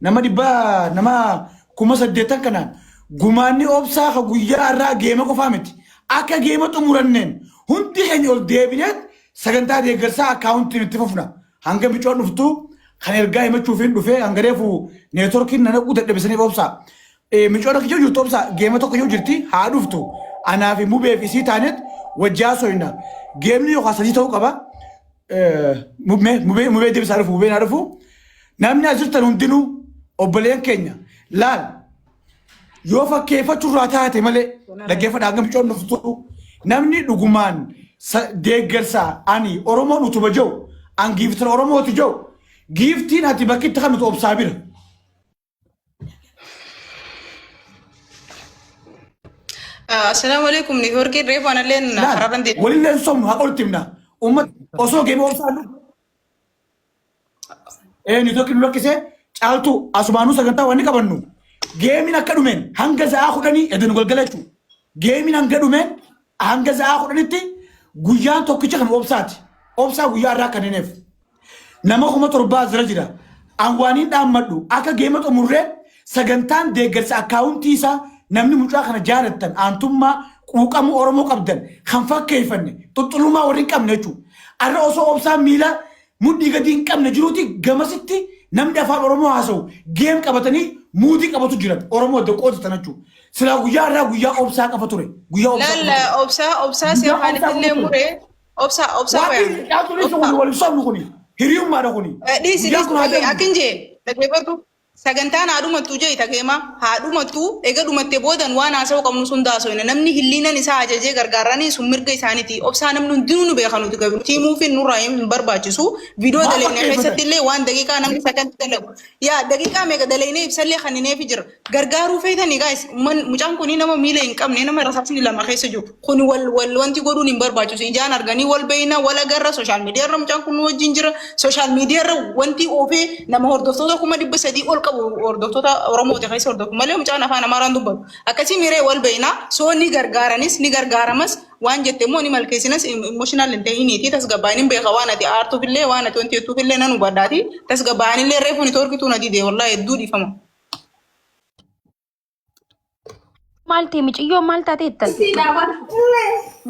nama dhibba nama kuma 8 kana gumaanni obsaa ka guyyaa irraa geema qofaa miti akka geema xumuranneen hundi keenya ol deebineet sagantaa deeggarsaa akkaawuntiin itti fufna hanga micoon dhuftu kan ergaa himachuufiin dhufee hanga reefu neetworkiin nana dadhabisaniif obsaa micoon akka jirtu obsaa geema tokko yoo jirti haa dhuftu anaa fi mubee fi isii taaneet wajjaa soyna geemni yookaan sadii ta'uu qaba mubee deebisaa dhufu mubeen haa dhufu namni asirtan hundinuu obboleen keenya laal yoo fakkeeffachuu taate malee dhaggeeffadha hanga micoon dhuftu namni dhugumaan deeggarsaa ani Oromoon utuba jiru an giiftiin Oromooti jiru giiftiin ati bakkitti kan nuti obsaa bira. Assalamu alaikum ni horki reefu analeen hararan de walilleen somnu haa qoltimna ummat osoo geema obsaa ni tokki lokkise caaltu asumaanuu sagantaa wanni qabannu geemin akka dhumeen hanga za'aa 10 edin galgalachu geemin hanga dhumeen hanga za'aa 10tti guyyaan tokkicha kan obsaati obsaa guyyaa irraa kanineef nama 7,000 jira jira an waaniin dhaammadhu akka geema xumurree sagantaan deeggarsa akkaawuntii isaa namni mucaa kana jaalattan aantummaa quuqamu Oromoo qabdan kan fakkeeffanne xuxxulummaa warri hin qabne jechuudha arra osoo obsaa miila mudhii gadi hin qabne jiruuti gamasitti namni afaan Oromoo haasa'u geem qabatanii muutii qabatu jiran Oromoo deqqoota tan jechuudha sila guyyaa irraa guyyaa obsaa qaba ture guyyaa obsaa si afaanittillee muree obsaa wal sobnu kuni hiriyummaadha kuni dhiisi akkinjee dhaggeeffatu sagantaan haadhumattuu jee tageema haadhumattuu eega dhumattee boodan waan haasa'u qabnu sun daasoina namni hilliinan isaa ajajee gargaaranii sun mirga isaaniiti obsaa namni hundinuu nu beekanuti gabiru tiimuufiin nurraa hin barbaachisu viidiyoo daleenya keessatti illee waan daqiiqaa namni saganti dalagu yaa daqiiqaa meeqa daleenee ibsallee kanineefi jira gargaaruu feetanii gaayis mucaan kunii nama miila hin qabne nama rasaasni lama keessa jiru kuni wal wanti godhuun hin barbaachisu ijaan arganii wal beeyna wal agarra sooshaal miidiyaarra mucaan kun wajjin jira sooshaal miidiyaarra wanti oofee nama hordoftoota 300 ol hordoftoota Oromooti keessa hordofu malee mucaan afaan Amaaraan dubbatu akkasii miree wal beeyna soo ni gargaaranis ni gargaaramas waan jette immoo ni malkeessinas emotional hin ta'iniiti tasgabbaa'anii beeka waan ati aartuufillee waan ati wanti jettuufillee nan hubadhaati tasgabbaa'anillee reefu ni torkituu na didee wallaahi hedduu dhiifama. Maalti micciyoo maal taatee ittan?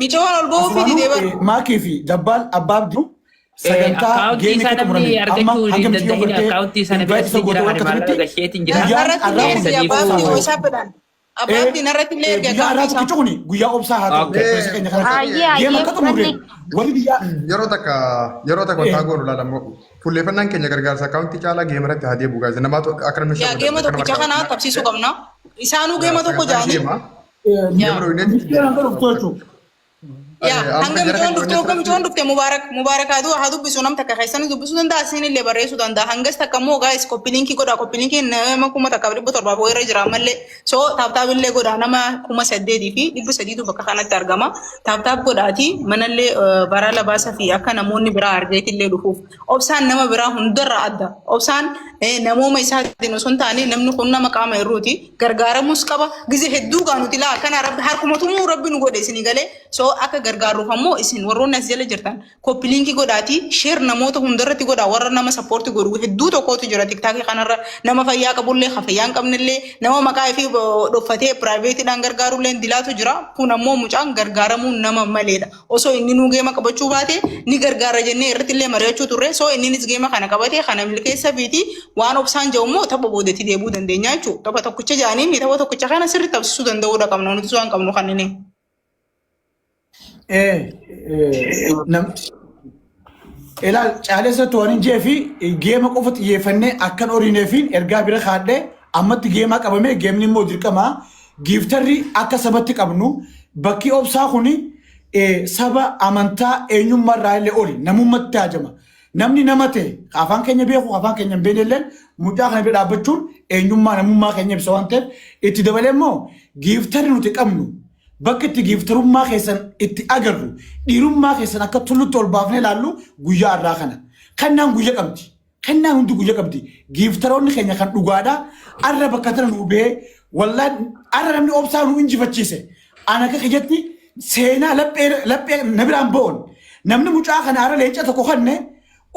Micoon ol ba'uu fi didee bara. Maakii fi Jabbaal Abbaabduu sagantaa geemii kana muranii argachuu danda'in akkaawuntii sana biratti jira kan maallaqa gasheetiin jira. Abbaabdiin irratti illee erga guyyaa obsaa haa ta'u. Yeroo takka taagoon ilaalamu fuulleeffannaan keenya gargaarsa akkaawuntii caalaa geema irratti haa deebi'u gaazexaa namaatu akka namni shakkii. Geema tokkicha kana qabsiisuu qabna. Isaanuu geema tokko jaanii. Hanga micoon dhufte hogga micoon dhufte mubaarakaatu haa dubbisu nam takka keessanii dubbisuu danda'a isin illee barreessuu danda'a hangas takka immoo gaayis koppiliinkii godha koppiliinkiin nama 1,700 wayirra jira ammallee soo taaptaabillee godha nama 8,000 fi 300 bakka kanatti argama taaptaab godhaati manallee bara labaasa fi akka namoonni biraa argeetillee dhufuuf obsaan nama biraa hundarra adda obsaan namooma isaatiin osoo hin taane namni kun nama qaama irruuti gargaaramus qaba gize hedduu gaanuti laa kana harkumatumuu rabbi nu godhe isinii galee soo akka gargaaruuf ammoo isin warroonni as jala jirtan koppiliinkii godhaati sheer namoota hundarratti godha warra nama sappoorti godhu hedduu tokkotu jira tiktaakii kanarra nama fayyaa qabullee fayyaa hin qabnellee nama maqaa fi dhoffatee piraayiveetiidhaan gargaarullee dilaatu jira kun ammoo mucaan gargaaramuu nama maleedha osoo inni nuu geema qabachuu baate ni gargaara jennee irratti illee mari'achuu turre soo inninis geema kana qabate kana milkeessa fiiti waan obsaan jedhu immoo tapha boodetti deebuu dandeenya jechuudha tapha tokkicha jaaniin tapha tokkicha kana sirriitti taasisuu danda'uudha qabna nuti waan qabnu kanneen. Ilaal caalessa to'anii jeefi geema qofa xiyyeeffannee akkan horiineefiin ergaa bira kaadhee ammatti geemaa qabamee geemni immoo dirqamaa giiftarri akka sabatti qabnu bakki obsaa kuni saba amantaa eenyummaa irraa illee oli namummatti haajama namni nama ta'e afaan keenya beeku afaan keenya hin beekne illee mucaa kana bira dhaabbachuun eenyummaa namummaa keenya ibsa waan ta'eef itti dabalee immoo giiftarri nuti qabnu bakka itti giiftarummaa keessan itti agarru dhiirummaa keessan akka tullutti ol baafnee ilaallu guyyaa irraa kana kannaan guyya qabdi kannaan hundi guyya qabdi giiftaroonni keenya kan dhugaadhaa arra bakka tana nuu bee wallaan arra namni obsaa nuu injifachiise ana akka kiyyatti seenaa laphee na biraan bo'oon namni mucaa kana arra leenca tokko kanne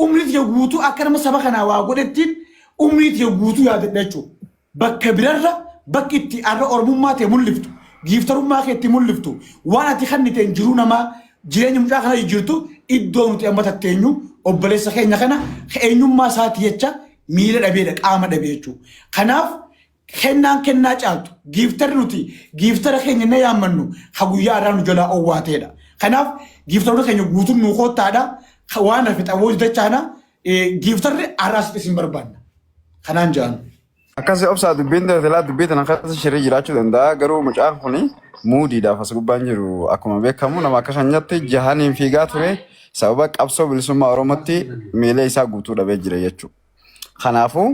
umriif guutuu akka nama saba kanaa waa godhettiin umriit yoo guutuu yaadadha jechuudha. Bakka birarra bakki itti arra ormummaa ta'e mul'iftu giiftarummaa kee itti mul'iftu waan ati kanniteen jiruu namaa jireenya mucaa kana jirtu iddoo nuti amma tatteenyu obboleessa keenya kana eenyummaa isaati jecha miila dhabeedha qaama dhabee jechuudha. Kanaaf kennaa caaltu giiftarri nuti giiftara keenya na yaammannu ha guyyaa irraa nu jalaa owwaateedha. Kanaaf giiftaroota keenya guutuun nu koottaadha waan hafe xaboo jechaana giiftarri arraas isin barbaanna. Kanaan jedhan. Akkasii obsaa dubbiin daldalaa dubbii tana keessa shirrii jiraachuu danda'a garuu mucaan kuni muudiidhaaf as gubbaan jiru akkuma beekamu nama akka keenyatti jahaniin fiigaa ture sababa qabsoo bilisummaa Oromootti miila isaa guutuu dhabee jira jechuudha. Kanaafuu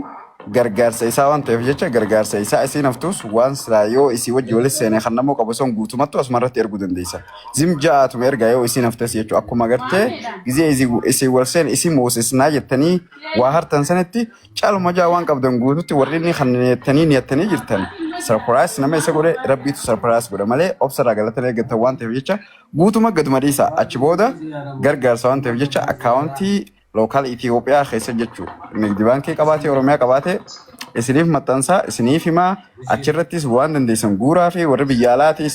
gargaarsa isaa waan ta'eef jecha gargaarsa isaa isin haftus waan silaa yoo isii wajji walitti seenee kan namoo qabu son guutumattu asumarratti erguu dandeessa. Zim ja'aatuma ergaa yoo isin haftes jechuudha akkuma gartee gizee isii wal seen isin moosisnaa jettanii waa hartan sanitti caaluma jaa waan qabdan guututti warri inni kanneettanii jirtan sarpiraayis nama isa godhe rabbiitu sarpiraayis godha malee obsarraa galatanii eeggattan waan ta'eef jecha guutuma gaduma dhiisa achi booda gargaarsa waan ta'eef jecha akkaawuntii lookal Itoophiyaa keessa jechuudha. Nigdi baankii qabaatee Oromiyaa qabaatee isiniif maxxansaa isiniif himaa achirrattis waan dandeessan guuraa fi warri biyya alaatis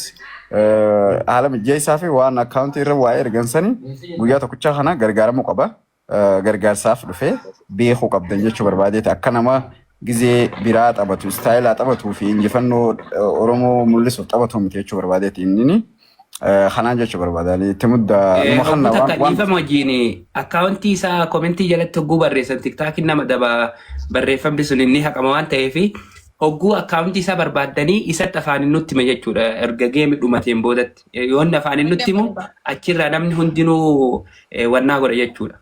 haala mijeessaa fi waan akkaawuntii irra waa'ee ergansanii guyyaa tokkichaa kana gargaaramuu qaba. Gargaarsaaf dhufee beekuu qabdan jechuu barbaadeeti akka nama gizee biraa taphatu istaayilaa taphatuu fi injifannoo Oromoo mul'isuuf taphatu miti jechuu barbaadeeti inni. Kanaan jechuu barbaadanii itti muddaa numa kanna waan dhiifama wajjin akkaawuntii isaa koomentii jalatti hogguu barreessan tiktaakiin nama daba barreeffamni sun inni haqama waan ta'eef hogguu akkaawuntii isaa barbaaddanii isatti afaanin nutti hima jechuudha erga geemi dhumateen boodatti yoon afaanin nutti himu achirraa namni hundinuu wannaa godha jechuudha.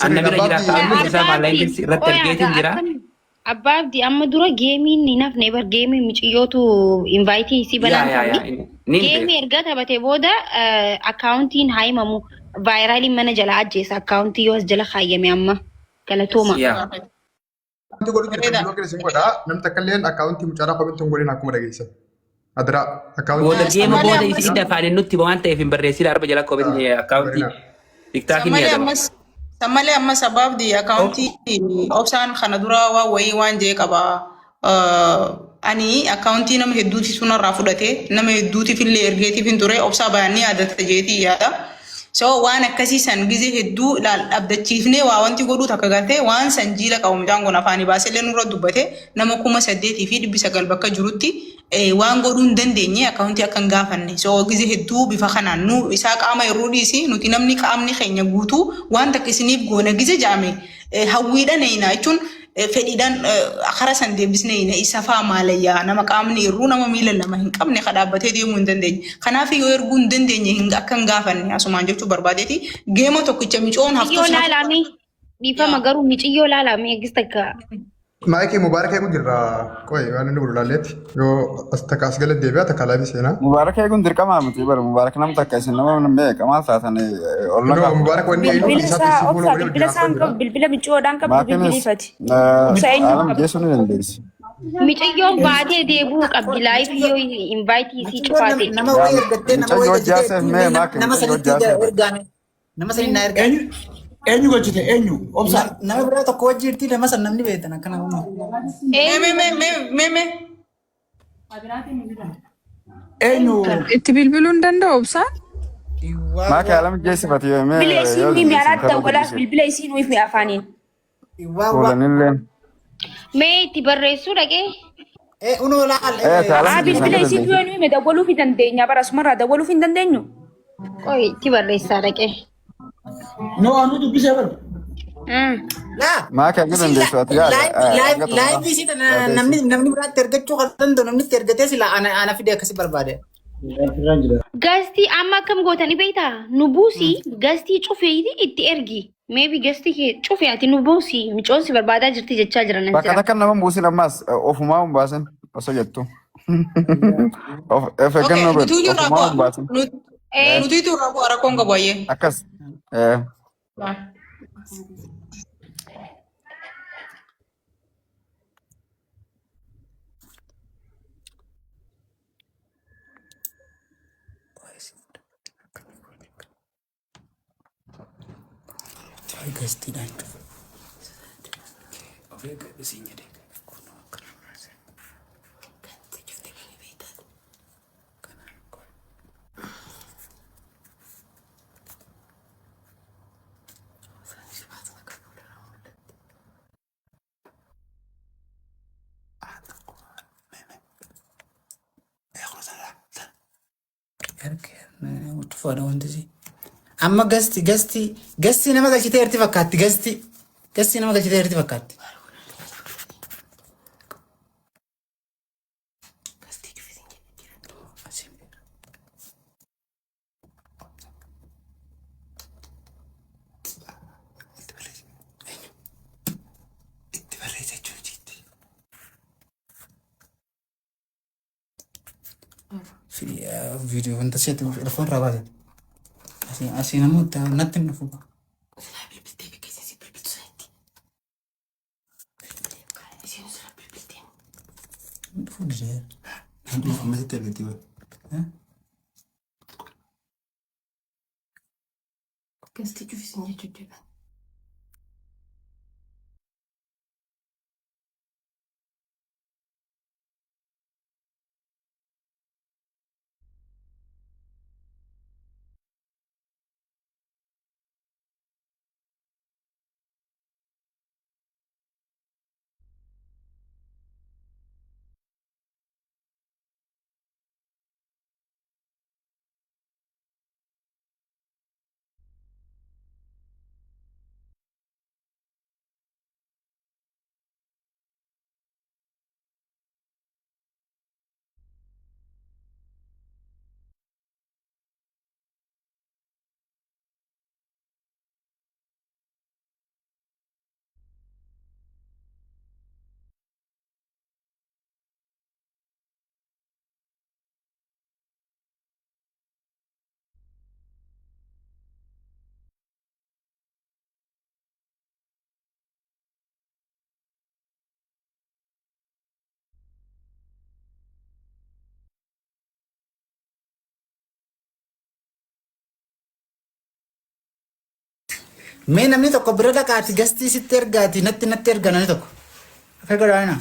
Anna bira jira akkaawuntii isaa maallaqni irratti ergeetiin jira. Abbaabdi amma dura geemiin ni nafne bar geemiin micciyootu invaayitii si banaan geemii erga taphatee booda akkaawuntiin haayimamu vaayiraaliin mana jala ajjeesa akkaawuntii yoo as jala kaayyame amma galatooma. Wanti godhu jirtu yoo keessin godha namni takka illee akkaawuntii mucaalaa komentiin godhin akkuma dhageessan. Adira akkaawuntii. Booda geema booda isi dafaan nutti waan ta'eef hin barreessin arba jala komentii akkaawuntii tiktaakiin ni adama. Samalee amma sababdi akkaawuntii obsaan kana dura waa wayii waan jee qaba. Ani akkaawuntii nama hedduuti sunarraa fudhate nama hedduutiif illee ergeetiif hin ture obsaa baay'anii yaadatta jeetii yaada. So waan akkasii san gizee hedduu abdachiifnee waa wanti godhuu takka gartee waan san jiila qabu mucaan kun afaanii baasellee nurra dubbate nama 8,900 bakka jirutti waan godhuu hin dandeenye akkaawuntii akka hin gaafanne. So gizee hedduu bifa kanaan nu isaa qaama yeroo dhiisi nuti namni qaamni keenya guutuu waan takka isiniif goona gizee jaame hawwiidhaan eeyina jechuun fedhiidhaan akara san deebisnee isa faa maalayyaa nama qaamni irruu nama miila lama hin qabne kadhaabbatee deemuu hin dandeenye. Kanaaf yoo erguu hin dandeenye akka hin gaafanne asumaan jechuu barbaadeeti geema tokkicha micoon haftuu Micciyoo laalame dhiifama garuu micciyoo laalame eegis takka. Maayikii Mubaarak eeguun jirra. Qoy waan inni godhu laalleetti yoo as takka as galee deebi'a takka laabii seenaa. Mubaarak eeguun dirqamaa miti bara Mubaarak nama takka isin nama beeka maal taatan ol Yoo Mubaarak wanni eeguun isaatti si fuula godhee bilbila isaan qabu bilbila micoodhaan qabu bilbilifati. Alam geessuu ni dandeessi. Miciyyoon baatee deebuu qabdi laayifii yoo invaayitii isii cufaate. Nama wayii ergattee nama wayii Hojjaaseef nama sanitti ergaame. Nama sanitti na ergaame. Eenyu gochite eenyu obsa Nama biraa tokko wajji jirti nama san namni beektan akkana uumamu. Meme. eenyu Itti bilbiluu hin danda'u obsaa? Maakii alam geessifati yoo Bilbila isiin nuyi mi'aanaatti ta'uudhaaf bilbila isiin nuyi mi'a afaaniin. fuulanillee. Mee itti barreessuu dhaqee? Unoo laal. Bilbila isiin yoo nuyi dawwaluu fi dandeenya bara asumarraa dawwaluu fi hin dandeenyu. Qoy itti barreessaa dhaqee. no anu dubbisee bar Maakii akka dandeessu ati yaada. Laayif isii namni biraatti ergachuu kan danda'u namni itti ergatee sila ana fide akkasii barbaade. Gastii amma akkam gootanii beektaa? Nu buusii gastii cufeeti itti ergi. Maybe gastii kee cufee ati nu buusii micoon si barbaadaa jirti jechaa jiran. Bakka takka nama buusin ammas ofumaa hin baasin osoo jettu. Of eeggannoo godhu ofumaa hin baasin. Nuti tu rakkoon qabu ayyee. Akkas. Amma gasti nama galchitee erti fakkaatti gasti nama galchitee erti fakkaatti. Video wanta sitti telefon rabaate. Asii namoota natti hin dhufu. Dhufu dide. Dhufu mesti televisi. Gasti cufisnya cuci. Mee namni tokko bira dhaqaati gastii sitti ergaati natti erga namni tokko. Akka godhaana.